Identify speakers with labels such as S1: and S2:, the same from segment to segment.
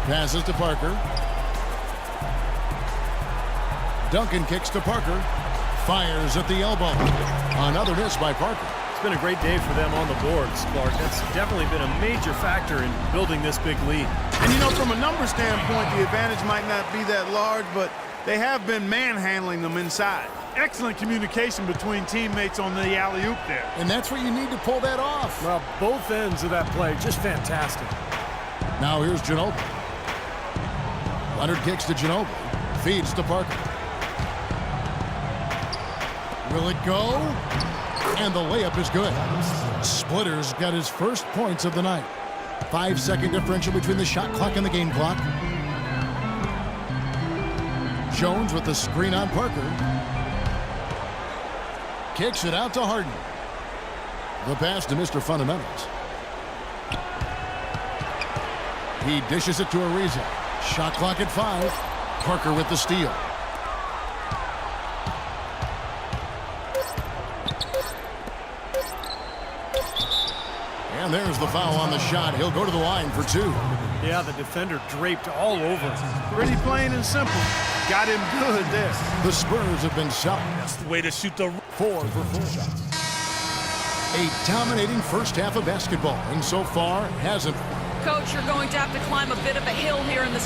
S1: Passes to Parker. Duncan kicks to Parker. Fires at the elbow. Another miss by Parker.
S2: It's been a great day for them on the boards, Clark. That's definitely been a major factor in building this big lead.
S3: And, you know, from a number standpoint, the advantage might not be that large, but they have been manhandling them inside. Excellent communication between teammates on the alley-oop there.
S1: And that's what you need to pull that off.
S2: Well, both ends of that play, just fantastic.
S1: Now here's Ginobili. Leonard kicks to Ginobili. Feeds to Parker. Will it go? And the layup is good. Splitter's got his first points of the night. 5-second differential between the shot clock and the game clock. Jones with the screen on Parker. Kicks it out to Harden. The pass to Mr. Fundamentals. He dishes it to Ariza. Shot clock at 5. Parker with the steal. And there's the foul on the shot. He'll go to the line for 2.
S2: Yeah, the defender draped all over.
S3: Pretty plain and simple. Got him good there.
S1: The Spurs have been selling.
S4: That's the way to shoot the
S1: 4 for 4 shots. A dominating first half of basketball, and so far hasn't.
S5: Coach, you're going to have to climb a bit of a hill here in the...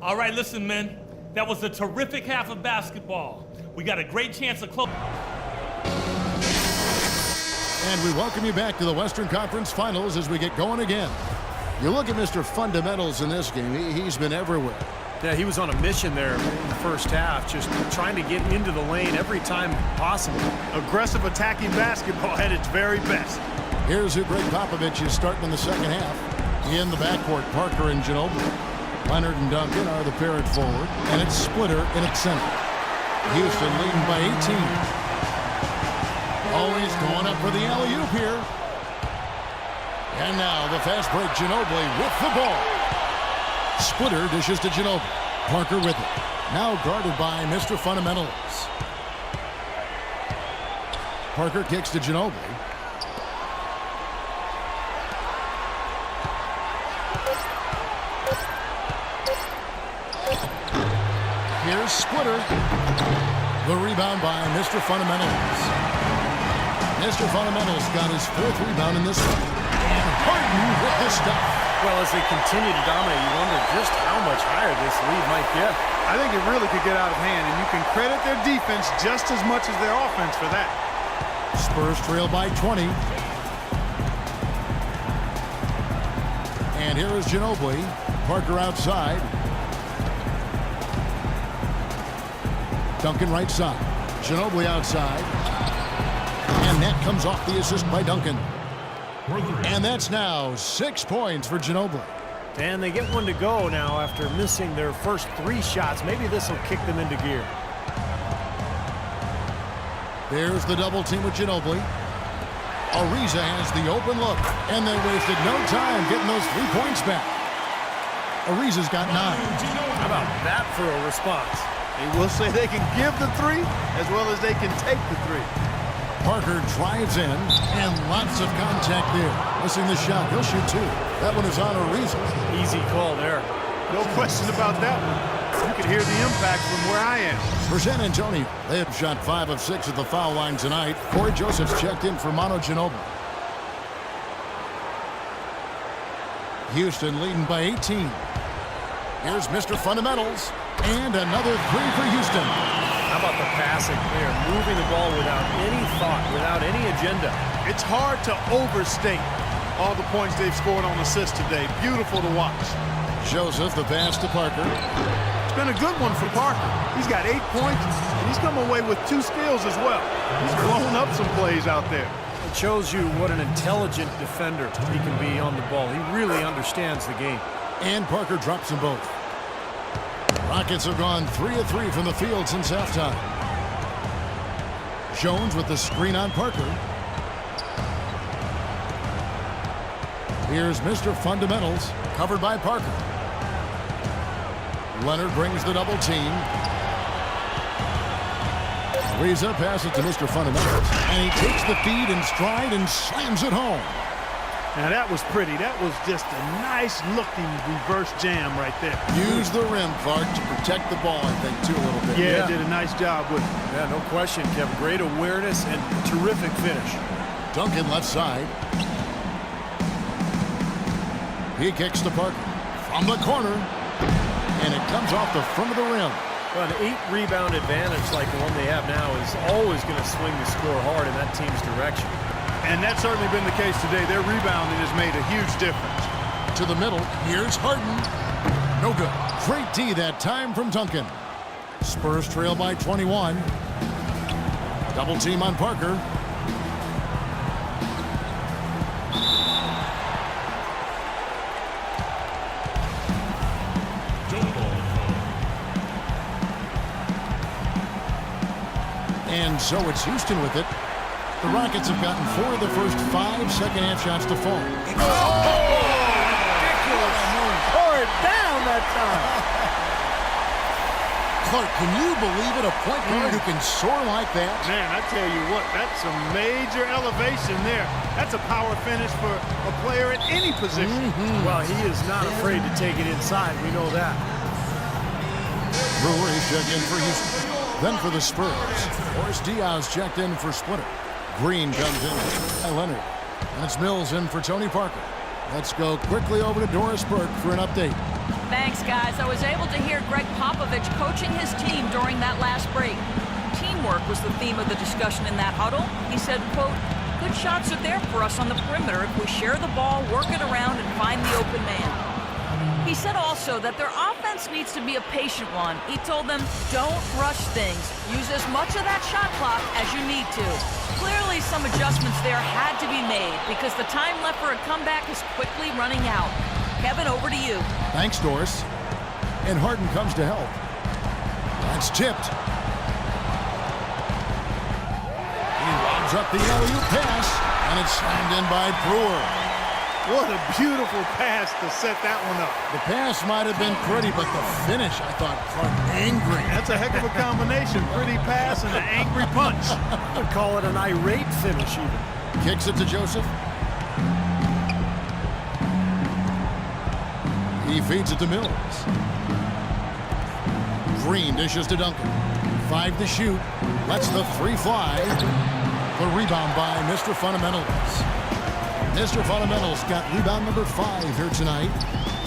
S4: All right, listen, men. That was a terrific half of basketball. We got a great chance to close.
S1: And we welcome you back to the Western Conference Finals as we get going again. You look at Mr. Fundamentals in this game. He's been everywhere.
S2: Yeah, he was on a mission there in the first half, just trying to get into the lane every time possible.
S3: Aggressive attacking basketball at its very best.
S1: Here's who Greg Popovich is starting in the second half. In the backcourt, Parker and Ginobili. Leonard and Duncan are the pair at forward, and it's Splitter in its center. Houston leading by 18. Always going up for the alley-oop here. And now the fast break, Ginobili with the ball. Splitter dishes to Ginobili. Parker with it. Now guarded by Mr. Fundamentals. Parker kicks to Ginobili. Here's Splitter. The rebound by Mr. Fundamentals. Mr. Fundamentals got his 4th rebound in this one. And Harden with the stuff.
S2: Well, as they continue to dominate, you wonder just how much higher this lead might get.
S3: I think it really could get out of hand, and you can credit their defense just as much as their offense for that.
S1: Spurs trail by 20. And here is Ginobili. Parker outside. Duncan right side. Ginobili outside. And that comes off the assist by Duncan. And that's now 6 points for Ginobili.
S2: And they get one to go now after missing their first 3 shots. Maybe this will kick them into gear.
S1: There's the double team with Ginobili. Ariza has the open look. And they wasted no time getting those 3 points back. Ariza's got 9.
S2: How about that for a response?
S3: They will say they can give the 3 as well as they can take the 3.
S1: Parker drives in, and lots of contact there. Missing the shot. He'll shoot 2. That one is on Ariza.
S2: Easy call there.
S3: No question about that one. You can hear the impact from where I am.
S1: For San Antonio, they have shot 5 of 6 at the foul line tonight. Corey Joseph's checked in for Manu Ginobili. Houston leading by 18. Here's Mr. Fundamentals. And another 3 for Houston.
S2: How about the passing? They are moving the ball without any thought, without any agenda.
S3: It's hard to overstate all the points they've scored on assists today. Beautiful to watch.
S1: Joseph, the pass to Parker.
S3: It's been a good one for Parker. He's got 8 points, and he's come away with 2 steals as well. He's blown up some plays out there.
S2: It shows you what an intelligent defender he can be on the ball. He really understands the game.
S1: And Parker drops them both. Rockets have gone 3 of 3 from the field since halftime. Jones with the screen on Parker. Here's Mr. Fundamentals, covered by Parker. Leonard brings the double team. Frees up, pass it to Mr. Fundamentals. And he takes the feed in stride and slams it home.
S3: Now that was pretty. That was just a nice-looking reverse jam right there.
S1: Use the rim, Clark, to protect the ball, I think, too, a little bit.
S3: Yeah, did a nice job with it.
S2: Yeah, no question, Kevin. Great awareness and terrific finish.
S1: Duncan left side. He kicks to Parker from the corner. And it comes off the front of the rim.
S2: Well, an 8-rebound advantage like the one they have now is always going to swing the score hard in that team's direction.
S3: And that's certainly been the case today. Their rebounding has made a huge difference.
S1: To the middle. Here's Harden. No good. Great D that time from Duncan. Spurs trail by 21. Double team on Parker. And so it's Houston with it. The Rockets have gotten 4 of the first 5 second-half shots to fall.
S3: Ridiculous. Tore it down that time.
S1: Clark, can you believe it? A point guard who can soar like that?
S3: Man, I tell you what, that's some major elevation there. That's a power finish for a player at any position.
S2: Well, he is not afraid to take it inside. We know that.
S1: Brewer is checked in for Houston. Then for the Spurs, Horace Diaz checked in for Splitter. Green comes in by Leonard. And it's Mills in for Tony Parker. Let's go quickly over to Doris Burke for an update.
S5: Thanks, guys. I was able to hear Greg Popovich coaching his team during that last break. Teamwork was the theme of the discussion in that huddle. He said, quote, "Good shots are there for us on the perimeter if we share the ball, work it around, and find the open man." He said also that their offense needs to be a patient one. He told them, don't rush things. Use as much of that shot clock as you need to. Clearly, some adjustments there had to be made because the time left for a comeback is quickly running out. Kevin, over to you.
S1: Thanks, Doris. And Harden comes to help. That's tipped. He lobs up the alley-oop pass, and it's slammed in by Brewer.
S3: What a beautiful pass to set that one up.
S1: The pass might have been pretty, but the finish, I thought, Clark, angry.
S3: That's a heck of a combination. Pretty pass and an angry punch.
S2: I would call it an irate finish even.
S1: Kicks it to Joseph. He feeds it to Mills. Green dishes to Duncan. 5 to shoot. Lets the 3 fly. The rebound by Mr. Fundamentals. Mr. Fundamentals got rebound number 5 here tonight.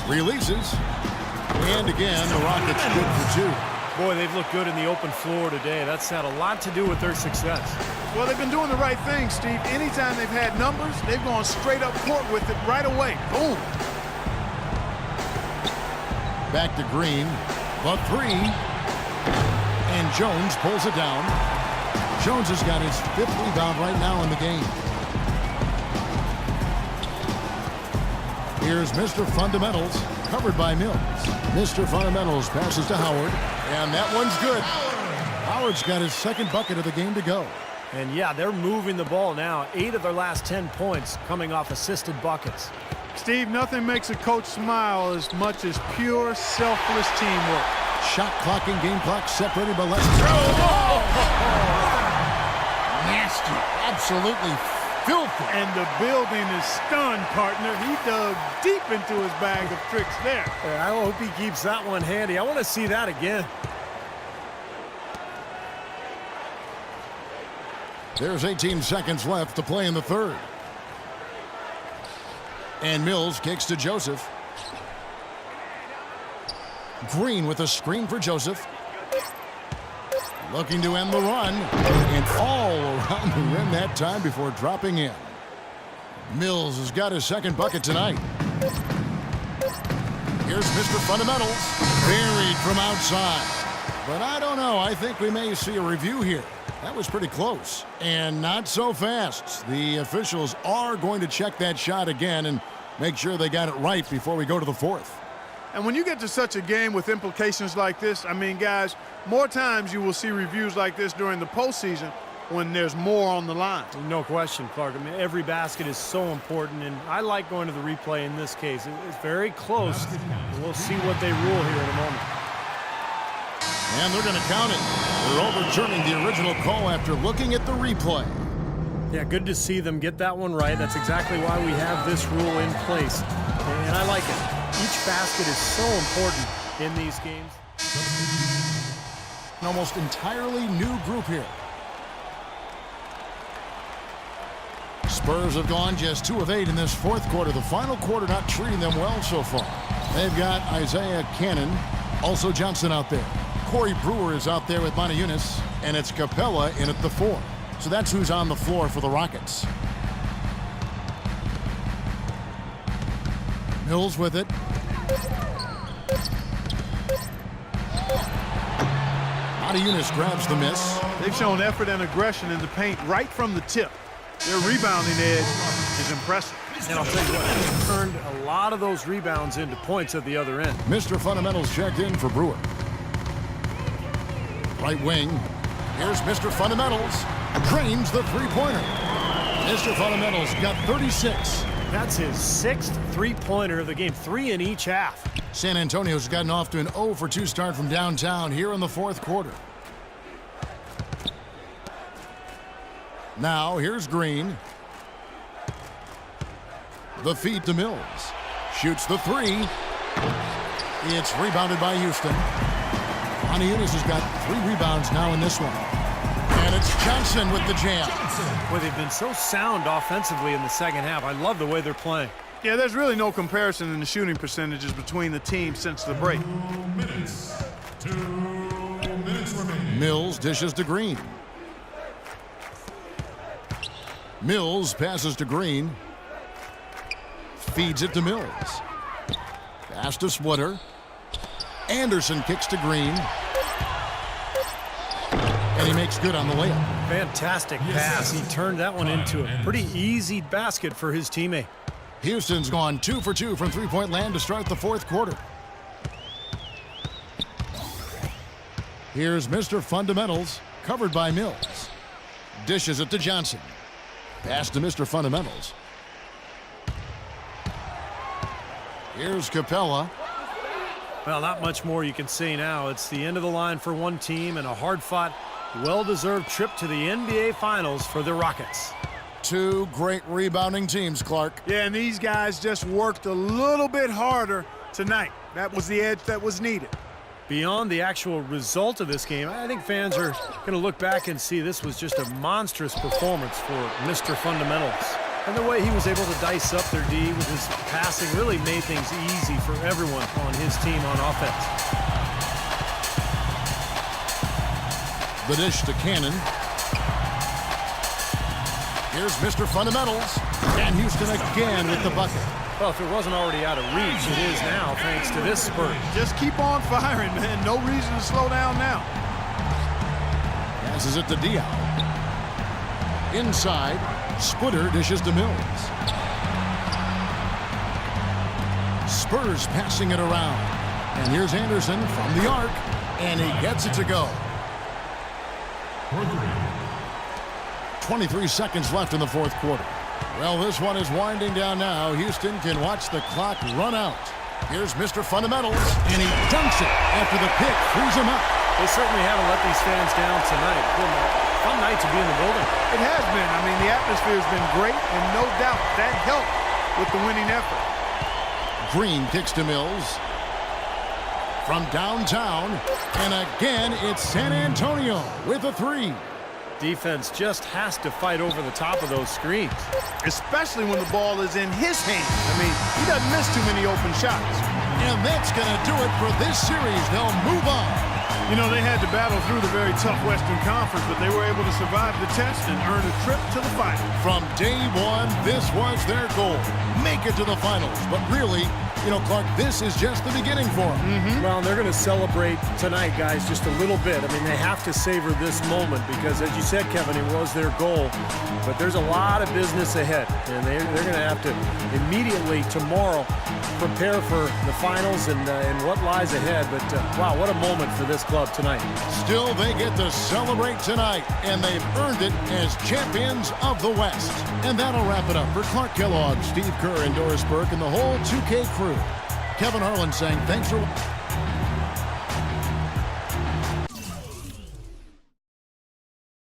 S1: Releases. And again, the Rockets good for 2.
S2: Boy, they've looked good in the open floor today. That's had a lot to do with their success.
S3: Well, they've been doing the right thing, Steve. Anytime they've had numbers, they've gone straight up court with it right away. Boom.
S1: Back to Green. The 3. And Jones pulls it down. Jones has got his 5th rebound right now in the game. Here's Mr. Fundamentals, covered by Mills. Mr. Fundamentals passes to Howard, and that one's good. Howard's got his 2nd bucket of the game to go.
S2: And yeah, they're moving the ball now. 8 of their last 10 points coming off assisted buckets.
S3: Steve, nothing makes a coach smile as much as pure, selfless teamwork.
S1: Shot clock and game clock separated by less than... Nasty. Absolutely filthy.
S3: And the building is stunned, partner. He dug deep into his bag of tricks there.
S2: I hope he keeps that one handy. I want to see that again.
S1: There's 18 seconds left to play in the 3rd. And Mills kicks to Joseph. Green with a screen for Joseph. Looking to end the run. And all around the rim that time before dropping in. Mills has got his 2nd bucket tonight. Here's Mr. Fundamentals. Buried from outside. But I don't know. I think we may see a review here. That was pretty close. And not so fast. The officials are going to check that shot again and make sure they got it right before we go to the 4th.
S3: And when you get to such a game with implications like this, I mean, guys, more times you will see reviews like this during the postseason when there's more on the line.
S2: No question, Clark. I mean, every basket is so important, and I like going to the replay in this case. It's very close. We'll see what they rule here in a moment.
S1: And they're going to count it. They're overturning the original call after looking at the replay.
S2: Yeah, good to see them get that one right. That's exactly why we have this rule in place. And I like it. Each basket is so important in these games.
S1: An almost entirely new group here. Spurs have gone just 2 of 8 in this fourth quarter. The final quarter not treating them well so far. They've got Isaiah Cannon, also Johnson out there. Corey Brewer is out there with Monty Eunice, and it's Capella in at the 4. So that's who's on the floor for the Rockets. Mills with it. Monty Eunice grabs the miss.
S3: They've shown effort and aggression in the paint right from the tip. Their rebounding edge is impressive.
S2: And I'll tell you what, they've turned a lot of those rebounds into points at the other end.
S1: Mr. Fundamentals checked in for Brewer. Right wing. Here's Mr. Fundamentals. Drains the three-pointer. Mr. Fundamentals got 36.
S2: That's his 6th three-pointer of the game, 3 in each half.
S1: San Antonio's gotten off to an 0 for 2 start from downtown here in the fourth quarter. Now, here's Green. The feed to Mills. Shoots the 3. It's rebounded by Houston. Monty Eunice has got 3 rebounds now in this one. And it's Johnson with the jam.
S2: Boy, they've been so sound offensively in the second half. I love the way they're playing.
S3: Yeah, there's really no comparison in the shooting percentages between the teams since the break.
S1: 2 minutes remaining. Mills dishes to Green. Mills passes to Green. Feeds it to Mills. Pass to Splitter. Anderson kicks to Green. And he makes good on the layup.
S2: Fantastic pass. He turned that one into a pretty easy basket for his teammate.
S1: Houston's gone 2 for 2 from three-point land to start the fourth quarter. Here's Mr. Fundamentals, covered by Mills. Dishes it to Johnson. Pass to Mr. Fundamentals. Here's Capella.
S2: Well, not much more you can say now. It's the end of the line for one team and a hard-fought, well-deserved trip to the NBA Finals for the Rockets.
S1: 2 great rebounding teams, Clark.
S3: Yeah, and these guys just worked a little bit harder tonight. That was the edge that was needed.
S2: Beyond the actual result of this game, I think fans are going to look back and see this was just a monstrous performance for Mr. Fundamentals. And the way he was able to dice up their D with his passing really made things easy for everyone on his team on offense.
S1: The dish to Cannon. Here's Mr. Fundamentals. And Houston again with the bucket.
S2: Well, if it wasn't already out of reach, it is now thanks to this spurt.
S3: Just keep on firing, man. No reason to slow down now.
S1: Passes it to Diaw. Inside. Splitter dishes to Mills. Spurs passing it around. And here's Anderson from the arc. And he gets it to go. 23 seconds left in the fourth quarter. Well, this one is winding down now. Houston can watch the clock run out. Here's Mr. Fundamentals. And he dunks it after the pick frees him up.
S2: They certainly haven't let these fans down tonight. Fun night to be in the building.
S3: It has been. I mean, the atmosphere has been great, and no doubt that helped with the winning effort.
S1: Green kicks to Mills. From downtown. And again, it's San Antonio with a 3.
S2: Defense just has to fight over the top of those screens.
S3: Especially when the ball is in his hands. I mean, he doesn't miss too many open shots.
S1: And that's going to do it for this series. They'll move on.
S3: You know, they had to battle through the very tough Western Conference, but they were able to survive the test and earn a trip to the finals.
S1: From day one, this was their goal. Make it to the finals. But really, you know, Clark, this is just the beginning for them.
S2: Well, they're going to celebrate tonight, guys, just a little bit. I mean, they have to savor this moment because, as you said, Kevin, it was their goal. But there's a lot of business ahead, and they're going to have to immediately tomorrow prepare for the finals and what lies ahead. But, wow, what a moment for this club tonight.
S1: Still, they get to celebrate tonight, and they've earned it as champions of the West. And that'll wrap it up for Clark Kellogg, Steve Kerr, and Doris Burke, and the whole 2K crew. Kevin Harlan saying thanks for watching.